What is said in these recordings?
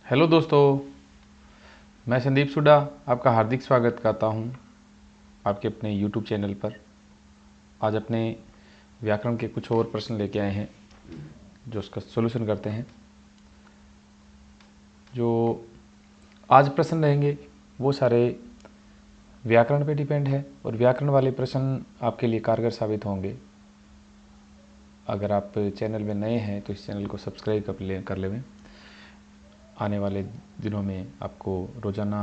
Hello दोस्तों, मैं संदीप सुडा आपका हार्दिक स्वागत करता हूं आपके अपने यूट्यूब चैनल पर। आज अपने व्याकरण के कुछ और प्रश्न लेके आए हैं जो उसका सॉल्यूशन करते हैं। जो आज प्रश्न रहेंगे वो सारे व्याकरण पे डिपेंड है और व्याकरण वाले प्रश्न आपके लिए कारगर साबित होंगे। अगर आप चैनल में नए हैं तो इस चैनल को सब्सक्राइब कर लें। आने वाले दिनों में आपको रोज़ाना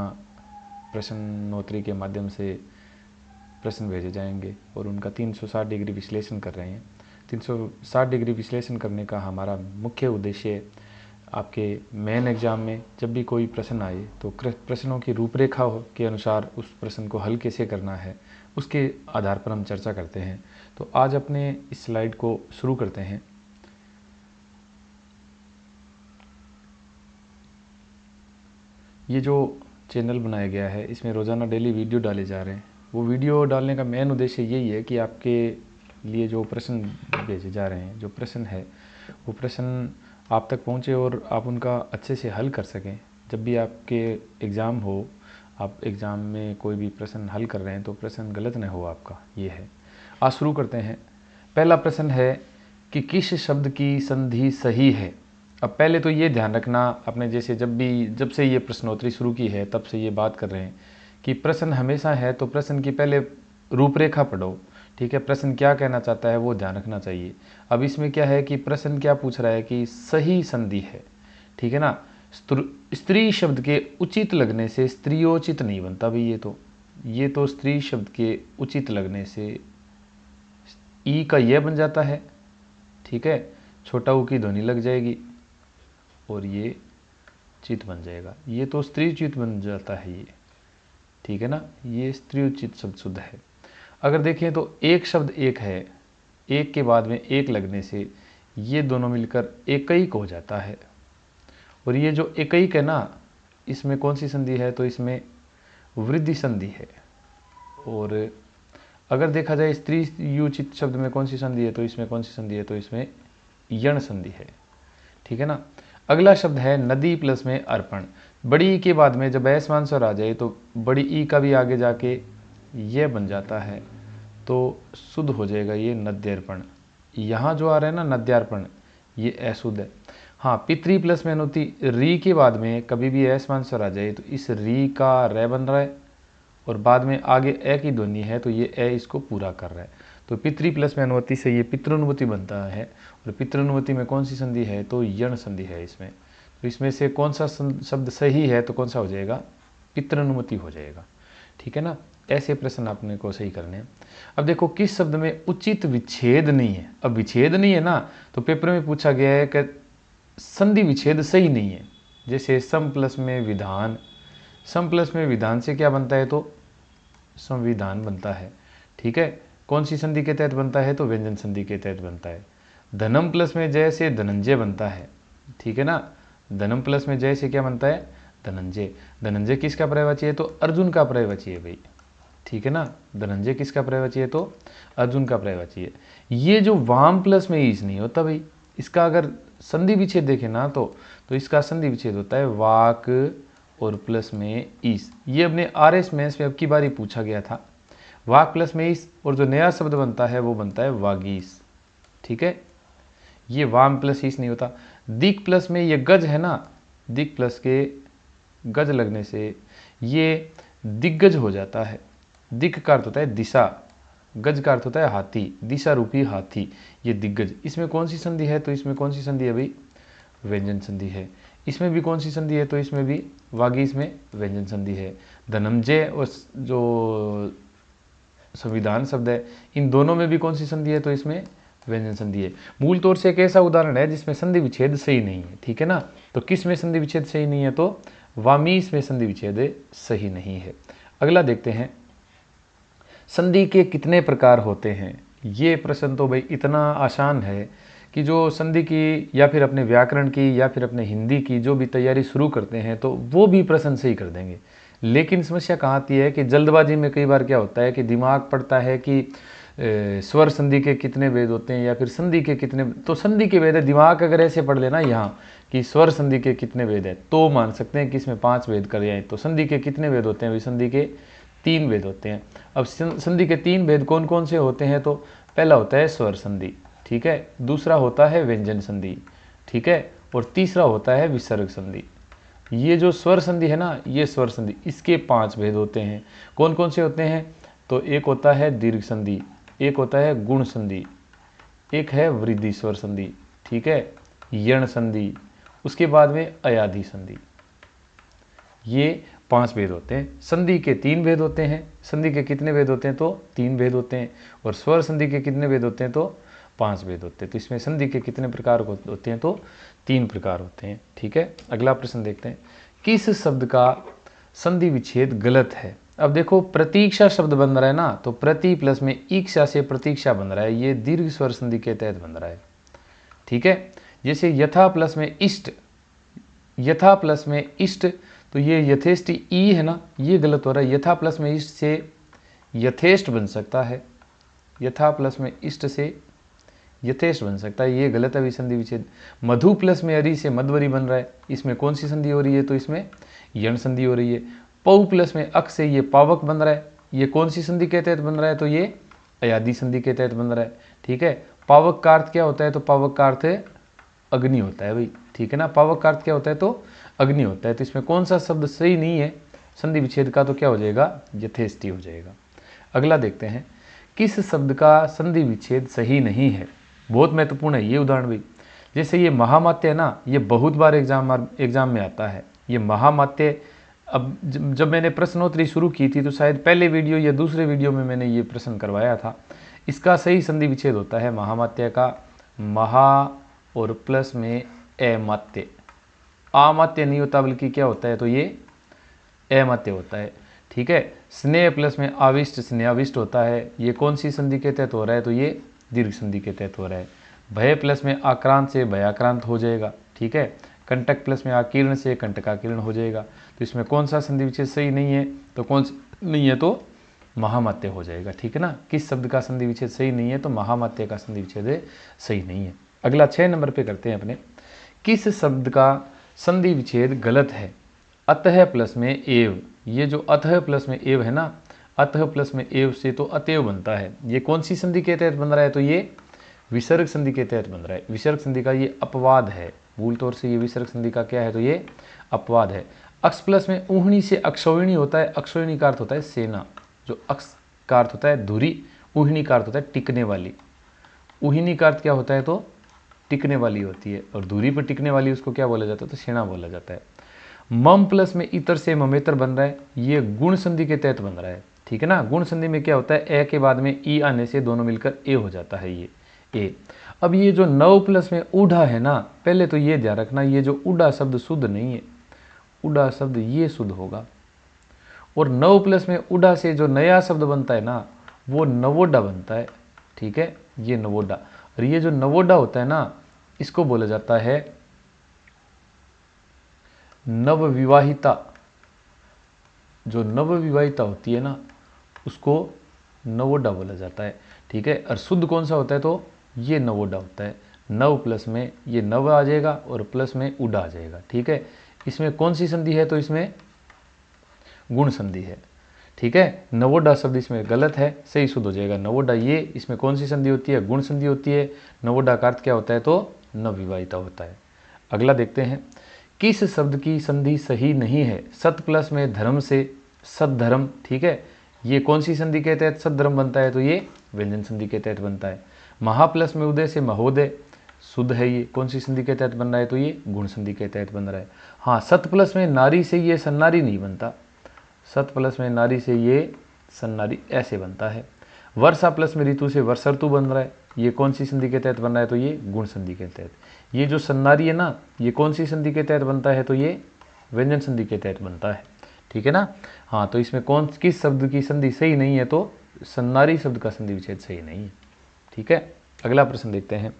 प्रश्नोत्तरी के माध्यम से प्रश्न भेजे जाएंगे और उनका 360 डिग्री विश्लेषण कर रहे हैं। 360 डिग्री विश्लेषण करने का हमारा मुख्य उद्देश्य आपके मेन एग्ज़ाम में जब भी कोई प्रश्न आए तो प्रश्नों की रूपरेखा के अनुसार उस प्रश्न को हल कैसे करना है उसके आधार पर हम चर्चा करते हैं। तो आज अपने इस स्लाइड को शुरू करते हैं। ये जो चैनल बनाया गया है इसमें रोज़ाना डेली वीडियो डाले जा रहे हैं। वो वीडियो डालने का मेन उद्देश्य यही है कि आपके लिए जो प्रश्न भेजे जा रहे हैं, जो प्रश्न है वो प्रश्न आप तक पहुँचे और आप उनका अच्छे से हल कर सकें। जब भी आपके एग्ज़ाम हो, आप एग्ज़ाम में कोई भी प्रश्न हल कर रहे हैं तो प्रश्न गलत न हो आपका, ये है। आज शुरू करते हैं। पहला प्रश्न है कि किस शब्द की संधि सही है। अब पहले तो ये ध्यान रखना, आपने जैसे जब से ये प्रश्नोत्तरी शुरू की है तब से ये बात कर रहे हैं कि प्रश्न हमेशा है तो प्रश्न की पहले रूपरेखा पढ़ो, ठीक है। प्रश्न क्या कहना चाहता है वो ध्यान रखना चाहिए। अब इसमें क्या है कि प्रश्न क्या पूछ रहा है कि सही संधि है, ठीक है ना। स्त्री शब्द के उचित लगने से स्त्रियोचित नहीं बनता भाई। ये तो स्त्री शब्द के उचित लगने से ई का यह बन जाता है, ठीक है। छोटा ऊ की ध्वनि लग जाएगी और ये चित बन जाएगा। ये तो स्त्री उचित बन जाता है ये, ठीक है ना। ये स्त्री उचित शब्द शुद्ध है। अगर देखें तो एक शब्द एक है, एक के बाद में एक लगने से ये दोनों मिलकर एकैक हो जाता है। और ये जो एकैक है ना, इसमें कौन सी संधि है तो इसमें वृद्धि संधि है। और अगर देखा जाए स्त्री युचित शब्द में कौन सी संधि है तो इसमें कौन सी संधि है तो इसमें यण संधि है, ठीक है ना। अगला शब्द है नदी प्लस में अर्पण। बड़ी ई के बाद में जब ऐसमान स्वर आ जाए तो बड़ी ई का भी आगे जाके ये बन जाता है तो शुद्ध हो जाएगा ये नद्यार्पण। यहाँ जो आ रहा है ना नद्यार्पण, ये अशुद्ध है। हाँ, पितरी प्लस में अनुति री के बाद में कभी भी ऐसमान स्वर आ जाए तो इस री का रे बन रहा है और बाद में आगे ए की ध्वनि है तो ये ए इसको पूरा कर रहा है। तो पितरी प्लस में अनुवति से ये पितृनुवति बनता है। और पितृनुवति में कौन सी संधि है तो यण संधि है इसमें। तो इसमें से कौन सा शब्द सही है तो कौन सा हो जाएगा, पितृनुवति हो जाएगा, ठीक है ना। ऐसे प्रश्न आपने को सही करने हैं। अब देखो किस शब्द में उचित विच्छेद नहीं है। अब विच्छेद नहीं है ना तो पेपर में पूछा गया है कि संधि विच्छेद सही नहीं है। जैसे सम प्लस में विधान, सम प्लस में विधान से क्या बनता है तो संविधान बनता है, ठीक है। कौन सी संधि के तहत बनता है तो व्यंजन संधि के तहत बनता है। धनम प्लस में जय से धनंजय बनता है, ठीक है ना। धनम प्लस में जय से क्या बनता है धनंजय। धनंजय किसका पर्यायवाची है तो अर्जुन का पर्यायवाची है भाई, ठीक है ना। धनंजय किसका पर्यायवाची है तो अर्जुन का पर्यायवाची है। ये जो वाम प्लस में ईस नहीं होता भाई, इसका अगर संधि विच्छेद देखें ना तो इसका संधि विच्छेद होता है वाक और प्लस में ईस। ये अपने RS मैथ्स में अब की बारी पूछा गया था। वाक प्लस में ईस और जो नया शब्द बनता है वो बनता है वागीस, ठीक है। ये वाम प्लस ईस नहीं होता। दिक प्लस में ये गज है ना, दिक प्लस के गज लगने से ये दिग्गज हो जाता है। दिक का अर्थ होता है दिशा, गज का अर्थ होता है हाथी, दिशा रूपी हाथी, ये दिग्गज। इसमें कौन सी संधि है तो इसमें कौन सी संधि है भाई, व्यंजन संधि है। इसमें भी कौन सी संधि है तो इसमें भी वागीस में व्यंजन संधि है। धनंजय और जो संविधान शब्द है इन दोनों में भी कौन सी संधि है तो इसमें व्यंजन संधि है। मूल तौर से एक ऐसा उदाहरण है जिसमें संधि विच्छेद सही नहीं है, ठीक है ना। तो किस में संधि विच्छेद सही नहीं है तो वामीस में संधि विच्छेद सही नहीं है। अगला देखते हैं, संधि के कितने प्रकार होते हैं। ये प्रश्न तो भाई इतना आसान है कि जो संधि की या फिर अपने व्याकरण की या फिर अपने हिंदी की जो भी तैयारी शुरू करते हैं तो वो भी प्रश्न सही कर देंगे। लेकिन समस्या कहाँ आती है कि जल्दबाजी में कई बार क्या होता है कि दिमाग पड़ता है कि स्वर संधि के कितने भेद होते हैं या फिर संधि के कितने, तो संधि के भेद है, दिमाग अगर ऐसे पढ़ लेना यहाँ कि स्वर संधि के कितने भेद है तो मान सकते हैं कि इसमें 5 भेद कर जाए। तो संधि के कितने भेद होते हैं, विसंधि के 3 भेद होते हैं। अब संधि के 3 भेद कौन कौन से होते हैं, तो पहला होता है स्वर संधि, ठीक है, दूसरा होता है व्यंजन संधि, ठीक है, और तीसरा होता है विसर्ग संधि। ये जो स्वर संधि है ना, ये स्वर संधि, इसके 5 भेद होते हैं। कौन कौन से होते हैं, तो एक होता है दीर्घ संधि, एक होता है गुण संधि, एक है वृद्धि स्वर संधि, ठीक है, यण संधि, उसके बाद में अयाधि संधि। ये 5 भेद होते हैं। संधि के 3 भेद होते हैं। संधि के कितने भेद होते हैं, तो 3 भेद होते हैं। और स्वर संधि के कितने भेद होते हैं, तो 5 भेद होते हैं। तो इसमें संधि के कितने प्रकार होते हैं, तो 3 प्रकार होते हैं, ठीक है। अगला प्रश्न देखते हैं, किस शब्द का संधि विच्छेद गलत है। अब देखो प्रतीक्षा शब्द बन रहा है ना, तो प्रति प्लस में ईक्षा से प्रतीक्षा बन रहा है, ये दीर्घ स्वर संधि के तहत बन रहा है, ठीक है। जैसे यथा प्लस में इष्ट, यथा प्लस में इष्ट, तो ये यथेष्ट ई है ना, ये गलत हो रहा है। यथा प्लस में इष्ट से यथेष्ट बन सकता है, यथा प्लस में इष्ट से यथेष्ट बन सकता है, ये गलत है विसंधि विच्छेद। मधु प्लस में अरि से मध्वरी बन रहा है, इसमें कौन सी संधि हो रही है, तो इसमें यण संधि हो रही है। पौ प्लस में अक से ये पावक बन रहा है, ये कौन सी संधि के तहत बन रहा है, तो ये अयादि संधि के तहत बन रहा है, ठीक है। पावक का अर्थ क्या होता है, तो पावक का अर्थ अग्नि होता है भाई, ठीक है ना। पावक का अर्थ क्या होता है, तो अग्नि होता है। तो इसमें कौन सा शब्द सही नहीं है संधि विच्छेद का, तो क्या हो जाएगा, यथेष्टि हो जाएगा। अगला देखते हैं, किस शब्द का संधि विच्छेद सही नहीं है। बहुत महत्वपूर्ण है ये उदाहरण भी। जैसे ये महामात्य है ना, ये बहुत बार एग्जाम में आता है। ये महामात्य, अब जब मैंने प्रश्नोत्तरी शुरू की थी तो शायद पहले वीडियो या दूसरे वीडियो में मैंने ये प्रश्न करवाया था। इसका सही संधि विच्छेद होता है महामात्य का महा और प्लस में अमात्य। आमात्य नहीं होता, बल्कि क्या होता है, तो ये अमात्य होता है, ठीक है। स्नेह प्लस में आविष्ट स्नेहाविष्ट होता है, ये कौन सी संधि के तहत हो रहा है, तो ये दीर्घ संधि के तहत हो रहा है। भय प्लस में आक्रांत से भयाक्रांत हो जाएगा, ठीक है। कंटक प्लस में आकीर्ण से कंटकाकीर्ण हो जाएगा। तो इसमें कौन सा संधि विच्छेद सही नहीं है, तो कौन सा नहीं है, तो महामात्य हो जाएगा, ठीक है ना। किस शब्द का संधि विच्छेद सही नहीं है, तो महामात्य का संधि विच्छेद सही नहीं है। अगला 6 नंबर पे करते हैं अपने, किस शब्द का संधि विच्छेद गलत है। अतः प्लस में एव, ये जो अतः प्लस में एव है ना, अतः प्लस में एव से तो अतएव बनता है। ये कौन सी संधि के तहत बन रहा है, तो ये विसर्ग संधि के तहत बन रहा है। विसर्ग संधि का ये अपवाद है, मूल तौर से ये विसर्ग संधि का क्या है, तो ये अपवाद है। अक्ष प्लस में ऊहणी से अक्षौहिणी होता है। अक्षौहिणी का अर्थ होता है सेना, जो अक्ष का अर्थ होता है धुरी, ऊहणी का अर्थ होता है टिकने वाली। ऊहिणी का अर्थ क्या होता है, तो टिकने वाली होती है, और दूरी पर टिकने वाली उसको क्या बोला जाता है, तो सेना बोला जाता है। मम प्लस में इतर से ममेतर बन रहा है, ये गुण संधि के तहत बन रहा है, ठीक है ना। गुण संधि में क्या होता है, ए के बाद में ई आने से दोनों मिलकर ए हो जाता है, ये ए। अब ये जो 9 प्लस में ऊढ़ा है ना, पहले तो ये ध्यान रखना, ये जो ऊढ़ा शब्द शुद्ध नहीं है, ऊढ़ा शब्द ये शुद्ध होगा। और 9 प्लस में ऊढ़ा से जो नया शब्द बनता है ना, वो नवोढ़ा बनता है, ठीक है, ये नवोढ़ा। और ये जो नवोढ़ा होता है ना, इसको बोला जाता है नवविवाहिता। जो नवविवाहिता होती है ना, उसको नवोढ़ा बोला जाता है, ठीक है। और शुद्ध कौन सा होता है, तो ये नवोढ़ा होता है। 9 प्लस में ये नव आ जाएगा और प्लस में उड़ा आ जाएगा, ठीक है। इसमें कौन सी संधि है, तो इसमें गुण संधि है, ठीक है। नवोढ़ा शब्द इसमें गलत है, सही शुद्ध हो जाएगा नवोढ़ा। ये इसमें कौन सी संधि होती है, गुण संधि होती है। नवोढ़ा का अर्थ क्या होता है, तो नवविवाहिता होता है। अगला देखते हैं, किस शब्द की संधि सही नहीं है। सत प्लस में धर्म से सद्धर्म, ठीक है, ये कौन सी संधि के तहत सद्धर्म बनता है, तो ये व्यंजन संधि के तहत बनता है। महा प्लस में उदय से महोदय शुद्ध है, ये कौन सी संधि के तहत बन रहा है, तो ये गुण संधि के तहत बन रहा है। हाँ, सत प्लस में नारी से ये सन्नारी नहीं बनता, सत प्लस में नारी से ये सन्नारी ऐसे बनता है। वर्षा प्लस में ऋतु से वर्षा ऋतु बन रहा है, ये कौन सी संधि के तहत बन रहा है, तो ये गुण संधि के तहत। ये जो सन्नारी है ना, ये कौन सी संधि के तहत बनता है, तो ये व्यंजन संधि के तहत बनता है, ठीक है ना। हाँ, तो इसमें किस शब्द की संधि सही नहीं है, तो सन्नारी शब्द का संधि विच्छेद सही नहीं है, ठीक है। अगला प्रश्न देखते हैं,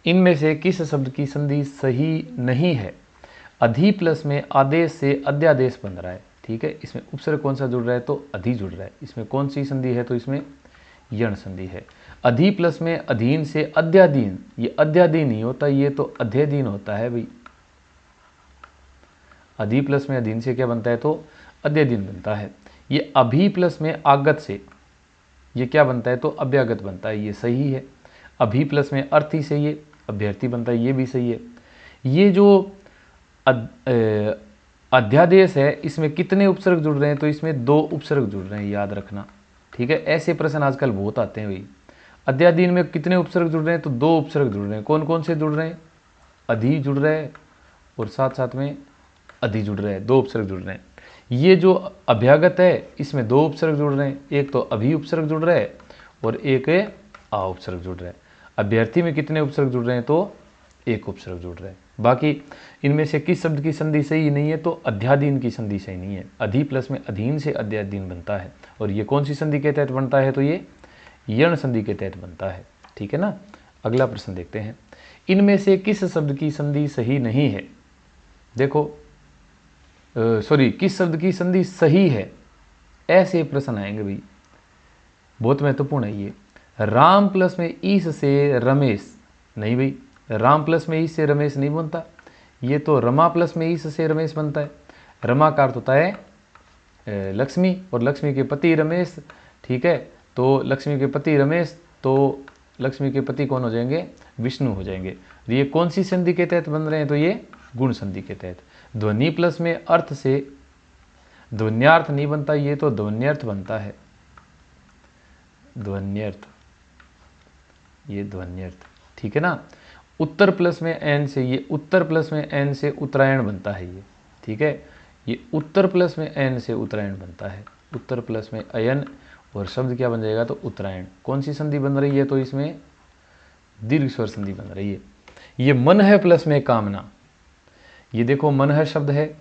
इनमें से किस शब्द की संधि सही नहीं है। अधि प्लस में आदेश से अध्यादेश बन रहा है, ठीक है। इसमें उपसर्ग कौन सा जुड़ रहा है, तो अधि जुड़ रहा है। इसमें कौन सी संधि है, तो इसमें यण संधि है। अधि प्लस में अधीन से अध्याधीन, ये अध्याधीन नहीं होता, ये तो अध्ययधीन होता है भाई। अधि प्लस में अधीन से क्या बनता है, तो अध्ययधीन बनता है। ये अभी प्लस में आगत से ये क्या बनता है, तो अभ्यागत बनता है, ये सही है। अभी प्लस में अर्थी से ये अभ्यर्थी बनता है, ये भी सही है। ये जो अध्यादेश है इसमें कितने उपसर्ग जुड़ रहे हैं, तो इसमें 2 उपसर्ग जुड़ रहे हैं, याद रखना, ठीक है। ऐसे प्रश्न आजकल बहुत आते हैं भाई। अध्याधीन में कितने उपसर्ग जुड़ रहे हैं, तो 2 उपसर्ग जुड़ रहे हैं। कौन कौन से जुड़ रहे हैं, अधि जुड़ रहे हैं और साथ साथ में अधि जुड़ रहे हैं, 2 उपसर्ग जुड़ रहे हैं। ये जो अभ्यागत है इसमें 2 उपसर्ग जुड़ रहे हैं, एक तो अभी उपसर्ग जुड़ रहा है और एक आ उपसर्ग जुड़ रहा है। अभ्यर्थी में कितने उपसर्ग जुड़ रहे हैं, तो 1 उपसर्ग जुड़ रहे हैं। बाकी इनमें से किस शब्द की संधि सही नहीं है, तो अध्याधीन की संधि सही नहीं है। अधि प्लस में अधीन से अध्याधीन बनता है, और ये कौन सी संधि के तहत बनता है, तो ये यण संधि के तहत बनता है, ठीक है ना। अगला प्रश्न देखते हैं, इनमें से किस शब्द की संधि सही नहीं है। देखो किस शब्द की संधि सही है, ऐसे प्रश्न आएंगे भाई, बहुत महत्वपूर्ण है ये। राम प्लस में ईस से रमेश, नहीं भाई, राम प्लस में ईस से रमेश नहीं बनता, ये तो रमा प्लस में ईस से रमेश बनता है। रमा का अर्थ होता है लक्ष्मी, और लक्ष्मी के पति रमेश, ठीक है। तो लक्ष्मी के पति रमेश, तो लक्ष्मी के पति कौन हो जाएंगे, विष्णु हो जाएंगे। ये कौन सी संधि के तहत बन रहे हैं, तो ये गुण संधि के तहत। ध्वनि प्लस में अर्थ से ध्वन्यार्थ नहीं बनता, ये तो ध्वन्यर्थ बनता है, ध्वन्यर्थ, ये ध्वन्यर्थ, ठीक है ना। उत्तर प्लस में एन से, ये उत्तर प्लस में एन से उत्तरायण बनता है ये, ठीक है। ये उत्तर प्लस में एन से उत्तरायण बनता है, उत्तर प्लस में अयन और शब्द क्या बन जाएगा, तो उत्तरायण। कौन सी संधि बन रही है, तो इसमें दीर्घ स्वर संधि बन रही है। ये मन है प्लस में कामना, ये देखो मन है शब्द है,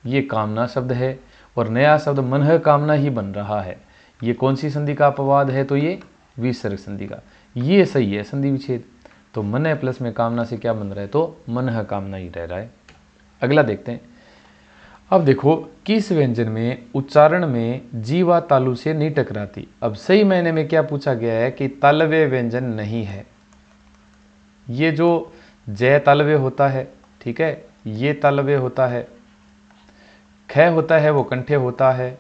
ये कामना शब्द है, और नया शब्द मन है कामना ही बन रहा है। ये कौन सी संधि का अपवाद है, तो ये विसर्ग संधि का, ये सही है संधि विच्छेद। तो मन है प्लस में कामना से क्या बन रहा है, तो मन है कामना ही रह रहा है। अगला देखते हैं, अब देखो किस व्यंजन में उच्चारण में जीवा तालु से नहीं टकराती। अब सही मायने में क्या पूछा गया है कि तालव्य व्यंजन नहीं है। ये जो जय तालव्य होता है, ठीक है, ये तालव्य होता है, ख होता है वो कंठे होता है,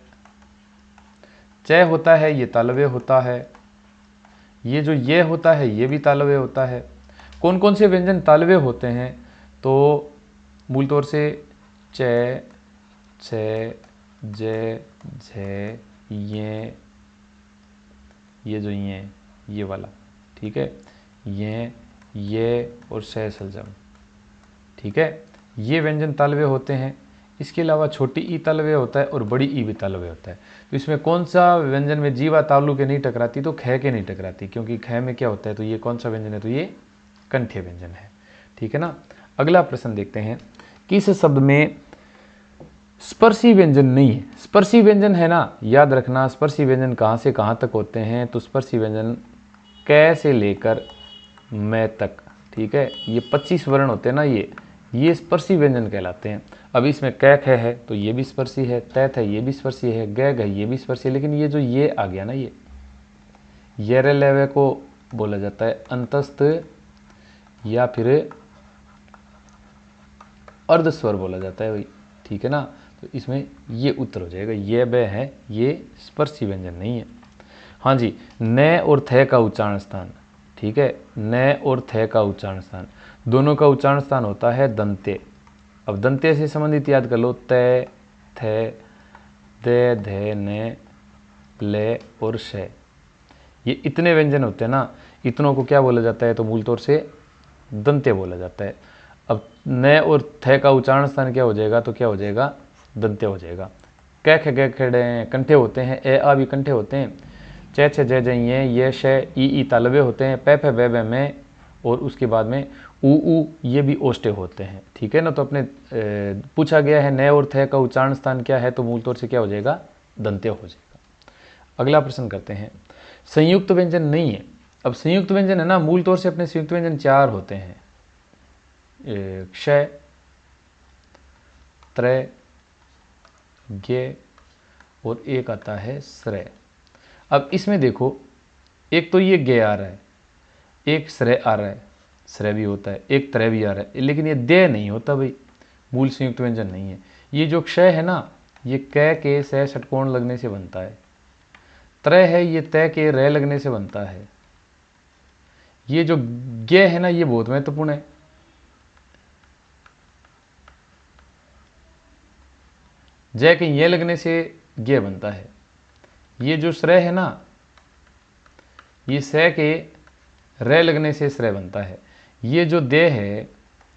चय होता है ये तालव्य होता है, ये जो ये होता है ये भी तालव्य होता है। कौन कौन से व्यंजन तालव्य होते हैं, तो मूल तौर से च, छ, ज, झ, ये जो ये वाला, ठीक है, ये और श सलजम, ठीक है, ये व्यंजन तालव्य होते हैं। इसके अलावा छोटी ई तालव्य होता है और बड़ी ई भी तालव्य होता है। तो इसमें कौन सा व्यंजन में जीवा तालु के नहीं टकराती, तो ख के नहीं टकराती, क्योंकि ख में क्या होता है, तो ये कौन सा व्यंजन है, तो ये कंठ्य व्यंजन है, ठीक है ना। अगला प्रश्न देखते हैं, किस शब्द में स्पर्शी व्यंजन नहीं है। स्पर्शी व्यंजन है ना, याद रखना, स्पर्शी व्यंजन कहाँ से कहाँ तक होते हैं, तो स्पर्शी व्यंजन क से लेकर मैं तक, ठीक है। ये 25 वर्ण होते हैं ना, ये स्पर्शी व्यंजन कहलाते हैं। अब इसमें क ख है तो ये भी स्पर्शी है, तैथ है ये भी स्पर्शी है, ग घ ये भी स्पर्शी है। लेकिन ये जो ये आ गया ना, ये लेवे को बोला जाता है अंतस्थ या फिर अर्धस्वर बोला जाता है भाई, ठीक है ना। तो इसमें ये उत्तर हो जाएगा, ये ब है, ये स्पर्शी व्यंजन नहीं है। हाँ जी, न और थ का उच्चारण स्थान, ठीक है, न और थ का उच्चारण स्थान, दोनों का उच्चारण स्थान होता है दंते। अब दंते से संबंधित याद कर लो, त, थ, द, ध, न, ले और श, ये इतने व्यंजन होते हैं ना, इतनों को क्या बोला जाता है, तो मूल तौर से दंते बोला जाता है। अब न और थ का उच्चारण स्थान क्या हो जाएगा, तो क्या हो जाएगा, दंते हो जाएगा। क ख ग खड़े कंठे होते हैं, ए आ भी कंठे होते हैं, च छ ज ये श ई तालव्य होते हैं, प फ ब ब में, और उसके बाद में ऊ ये भी ओष्टे होते हैं, ठीक है ना। तो अपने पूछा गया है न और थ का उच्चारण स्थान क्या है, तो मूल तौर से क्या हो जाएगा, दंत्य हो जाएगा। अगला प्रश्न करते हैं, संयुक्त व्यंजन नहीं है। अब संयुक्त व्यंजन है ना, मूल तौर से अपने संयुक्त व्यंजन 4 होते हैं, क्षय, त्रय, ज्ञ और एक आता है श्रय। अब इसमें देखो एक तो ये गे आ रहा है, एक श्रय आ रहा है, श्रय भी होता है, एक त्रय भी आ रहा है, लेकिन ये दे नहीं होता भाई, मूल संयुक्त व्यंजन नहीं है। ये जो क्षय है ना, ये क के स षटकोण लगने से बनता है। त्रय है, ये तय के रे लगने से बनता है। ये जो गे है ना, ये बहुत महत्वपूर्ण है। जय के ये लगने से गे बनता है। ये जो श्रय है ना, ये स के रे लगने से श्रय बनता है। ये जो दे है,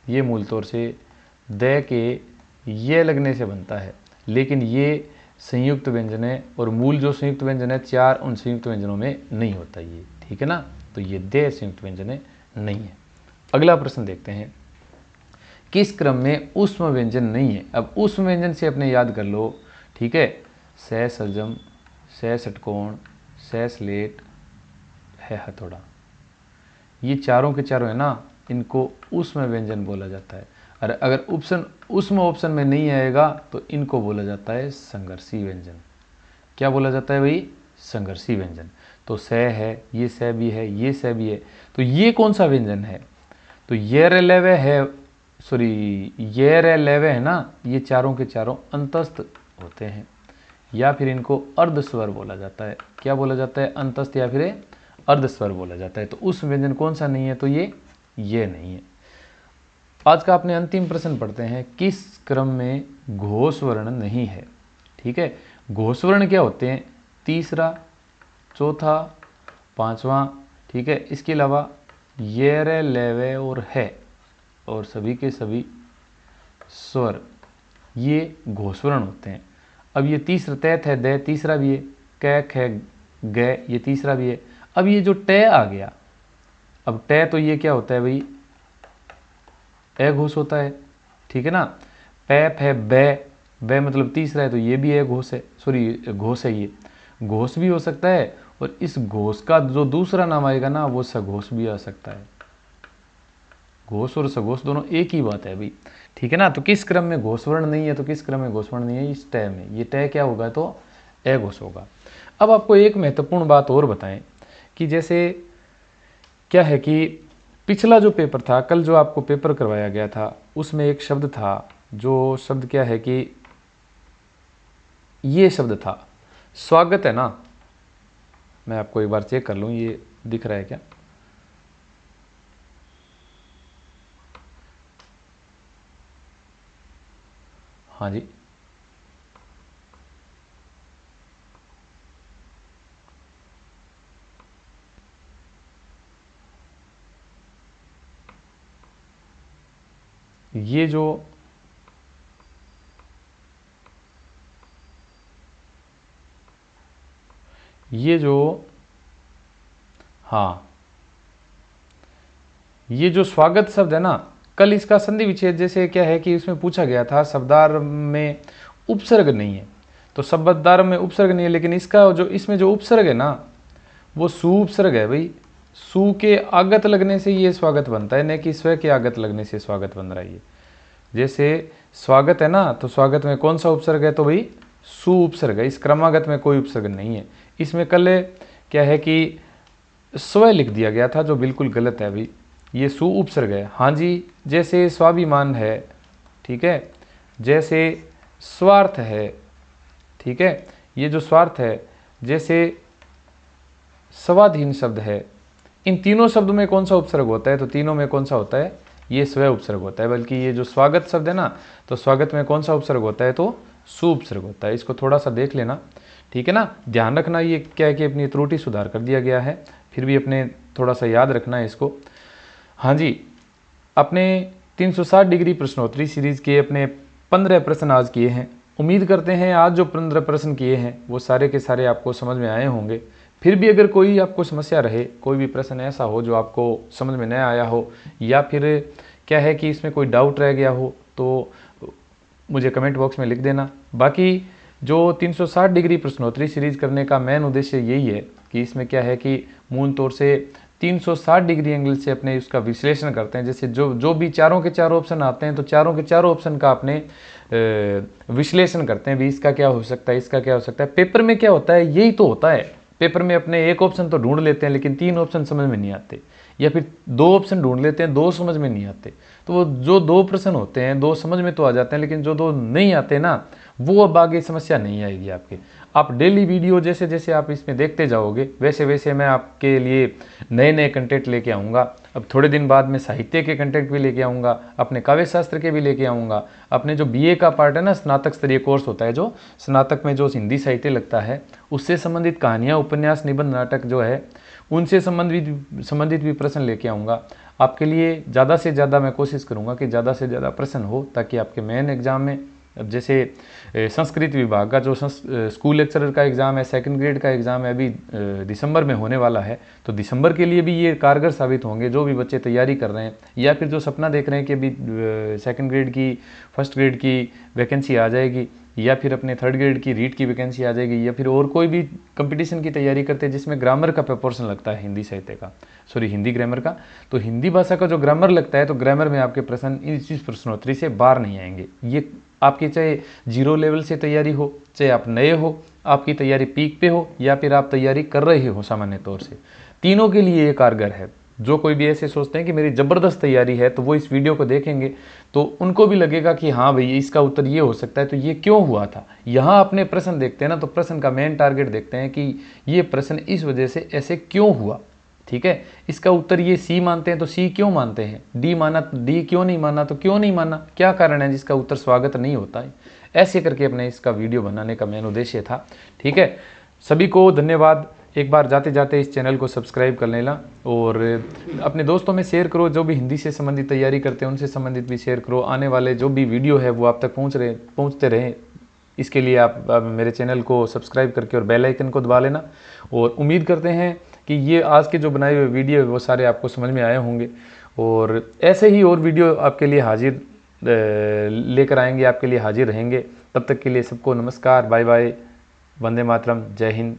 ये मूल तौर से दे के ये लगने से बनता है, लेकिन ये संयुक्त व्यंजन है और मूल जो संयुक्त व्यंजन है चार, उन संयुक्त व्यंजनों में नहीं होता ये, ठीक है ना। तो ये दे संयुक्त व्यंजन है, नहीं है। अगला प्रश्न देखते हैं, किस क्रम में ऊष्म व्यंजन नहीं है। अब ऊष्म व्यंजन से अपने याद कर लो, ठीक है। स सजम, स षटकोण, स स्लेट है हथौड़ा, ये चारों के चारों है ना, इनको ऊष्म व्यंजन बोला जाता है। और अगर ऊष्म ऑप्शन में नहीं आएगा तो इनको बोला जाता है संघर्षी व्यंजन। क्या बोला जाता है भाई? संघर्षी व्यंजन। तो स है, ये स भी है, ये स भी है, तो ये कौन सा व्यंजन है? तो ये रे लेवे है, सॉरी ये रे लेवे है ना, ये चारों के चारों अंतस्थ होते हैं, या फिर इनको अर्धस्वर बोला जाता है। क्या बोला जाता है? अंतस्थ या फिर अर्धस्वर बोला जाता है। तो उस व्यंजन कौन सा नहीं है? तो ये नहीं है। आज का अपने अंतिम प्रश्न पढ़ते हैं, किस क्रम में घोष वर्ण नहीं है? ठीक है, घोष वर्ण क्या होते हैं? तीसरा, चौथा, पांचवा, ठीक है। इसके अलावा ये रे लेवे और है और सभी के सभी स्वर, ये घोष वर्ण होते हैं। अब ये तीसरा तैत है, दे तीसरा भी है, कैक है, ग ये तीसरा भी है। अब ये जो टे आ गया, अब टे तो ये क्या होता है भाई? ए घोष होता है, ठीक है ना। पैप है, बे मतलब तीसरा है, तो ये भी ए घोष है, सॉरी घोष है। ये घोष भी हो सकता है और इस घोष का जो दूसरा नाम आएगा ना, वो सघोष भी आ सकता है। घोष और सघोष दोनों एक ही बात है भाई, ठीक है ना। तो किस क्रम में घोष वर्ण नहीं है? तो किस क्रम में घोष वर्ण नहीं है? इस टय में। ये टय क्या होगा? तो ए घोष होगा। अब आपको एक महत्वपूर्ण बात और बताएं कि जैसे क्या है कि पिछला जो पेपर था, कल जो आपको पेपर करवाया गया था, उसमें एक शब्द था, जो शब्द क्या है कि ये शब्द था स्वागत, है ना। मैं आपको एक बार चेक कर लूँ, ये दिख रहा है क्या? हाँ जी, ये जो हाँ, ये जो स्वागत शब्द है ना, कल इसका संधि विच्छेद जैसे क्या है कि इसमें पूछा गया था, शब्दार्थ में उपसर्ग नहीं है। तो शब्दार्थ में उपसर्ग नहीं है, लेकिन इसका जो इसमें जो उपसर्ग है ना, वो सु उपसर्ग है भाई। सु के आगत लगने से ये स्वागत बनता है, न कि स्व के आगत लगने से स्वागत बन रहा है ये। जैसे स्वागत है ना, तो स्वागत में कौन सा उपसर्ग है? तो भाई सु उपसर्ग है। इस क्रमागत में कोई उपसर्ग नहीं है। इसमें कल क्या है कि स्व लिख दिया गया था, जो बिल्कुल गलत है भाई। ये सु उपसर्ग है। हाँ जी, जैसे स्वाभिमान है, ठीक है, जैसे स्वार्थ है, ठीक है, ये जो स्वार्थ है, जैसे स्वाधीन शब्द है, इन तीनों शब्दों में कौन सा उपसर्ग होता है? तो तीनों में कौन सा होता है? ये स्व उपसर्ग होता है। बल्कि ये जो स्वागत शब्द है ना, तो स्वागत में कौन सा उपसर्ग होता है? तो सु उपसर्ग होता है। इसको थोड़ा सा देख लेना, ठीक है ना। ध्यान रखना, ये क्या है कि अपनी त्रुटि सुधार कर दिया गया है, फिर भी अपने थोड़ा सा याद रखना है इसको। हाँ जी, अपने 360 डिग्री प्रश्नोत्तरी सीरीज के अपने 15 प्रश्न आज किए हैं। उम्मीद करते हैं आज जो 15 प्रश्न किए हैं वो सारे के सारे आपको समझ में आए होंगे। फिर भी अगर कोई आपको समस्या रहे, कोई भी प्रश्न ऐसा हो जो आपको समझ में न आया हो, या फिर क्या है कि इसमें कोई डाउट रह गया हो, तो मुझे कमेंट बॉक्स में लिख देना। बाकी जो 360 डिग्री प्रश्नोत्तरी सीरीज करने का मेन उद्देश्य यही है कि इसमें क्या है कि मूल तौर से 360 डिग्री एंगल से अपने उसका विश्लेषण करते हैं। जैसे जो भी चारों के चारों ऑप्शन आते हैं, तो चारों के चारों ऑप्शन का अपने विश्लेषण करते हैं भी, इसका क्या हो सकता है, इसका क्या हो सकता है। पेपर में क्या होता है, यही तो होता है, पेपर में अपने एक ऑप्शन तो ढूंढ लेते हैं लेकिन 3 ऑप्शन समझ में नहीं आते, या फिर 2 ऑप्शन ढूंढ लेते हैं 2 समझ में नहीं आते। तो वो जो 2 प्रश्न होते हैं 2 समझ में तो आ जाते हैं, लेकिन जो 2 नहीं आते ना, वो अब आगे समस्या नहीं आएगी आपके। आप डेली वीडियो जैसे जैसे आप इसमें देखते जाओगे वैसे वैसे मैं आपके लिए नए नए कंटेंट लेके आऊँगा। अब थोड़े दिन बाद मैं साहित्य के कंटेंट भी लेके आऊँगा, अपने काव्य शास्त्र के भी लेके आऊँगा, अपने जो बीए का पार्ट है ना, स्नातक स्तरीय कोर्स होता है जो स्नातक में जो हिंदी साहित्य लगता है, उससे संबंधित कहानियाँ, उपन्यास, निबंध, नाटक जो है उनसे संबंधित भी प्रश्न लेके आऊँगा आपके लिए। ज़्यादा से ज़्यादा मैं कोशिश करूँगा कि ज़्यादा से ज़्यादा प्रश्न हो, ताकि आपके मेन एग्ज़ाम में, अब जैसे संस्कृत विभाग का जो स्कूल लेक्चरर का एग्ज़ाम है, 2nd ग्रेड का एग्ज़ाम है, अभी दिसंबर में होने वाला है, तो दिसंबर के लिए भी ये कारगर साबित होंगे। जो भी बच्चे तैयारी कर रहे हैं या फिर जो सपना देख रहे हैं कि अभी 2nd ग्रेड की 1st ग्रेड की वैकेंसी आ जाएगी, या फिर अपने 3rd ग्रेड की रीट की वैकेंसी आ जाएगी, या फिर और कोई भी कंपटीशन की तैयारी करते हैं जिसमें ग्रामर का प्रपोर्शन लगता है, हिंदी साहित्य का, हिंदी ग्रामर का, तो हिंदी भाषा का जो ग्रामर लगता है, तो ग्रामर में आपके प्रश्न इस प्रश्नोत्तरी से बाहर नहीं आएंगे। ये आपकी चाहे 0 लेवल से तैयारी हो, चाहे आप नए हो, आपकी तैयारी पीक पे हो, या फिर आप तैयारी कर रहे हो सामान्य तौर से, तीनों के लिए ये कारगर है। जो कोई भी ऐसे सोचते हैं कि मेरी ज़बरदस्त तैयारी है, तो वो इस वीडियो को देखेंगे तो उनको भी लगेगा कि हाँ भाई इसका उत्तर ये हो सकता है, तो ये क्यों हुआ था। यहाँ अपने प्रश्न देखते हैं ना, तो प्रश्न का मेन टारगेट देखते हैं कि ये प्रश्न इस वजह से ऐसे क्यों हुआ, ठीक है। इसका उत्तर ये सी मानते हैं तो सी क्यों मानते हैं, डी माना तो डी क्यों नहीं माना, तो क्यों नहीं माना, क्या कारण है जिसका उत्तर स्वागत नहीं होता है। ऐसे करके अपने इसका वीडियो बनाने का मेन उद्देश्य था, ठीक है। सभी को धन्यवाद। एक बार जाते जाते इस चैनल को सब्सक्राइब कर लेना और अपने दोस्तों में शेयर करो, जो भी हिंदी से संबंधित तैयारी करते हैं उनसे संबंधित भी शेयर करो। आने वाले जो भी वीडियो है वो आप तक पहुंचते रहें, इसके लिए आप मेरे चैनल को सब्सक्राइब करके और बेल आइकन को दबा लेना। और उम्मीद करते हैं कि ये आज के जो बनाए हुए वीडियो है वो सारे आपको समझ में आए होंगे, और ऐसे ही और वीडियो आपके लिए हाजिर लेकर आएंगे, आपके लिए हाजिर रहेंगे। तब तक के लिए सबको नमस्कार, बाय बाय, वंदे मातरम, जय हिंद।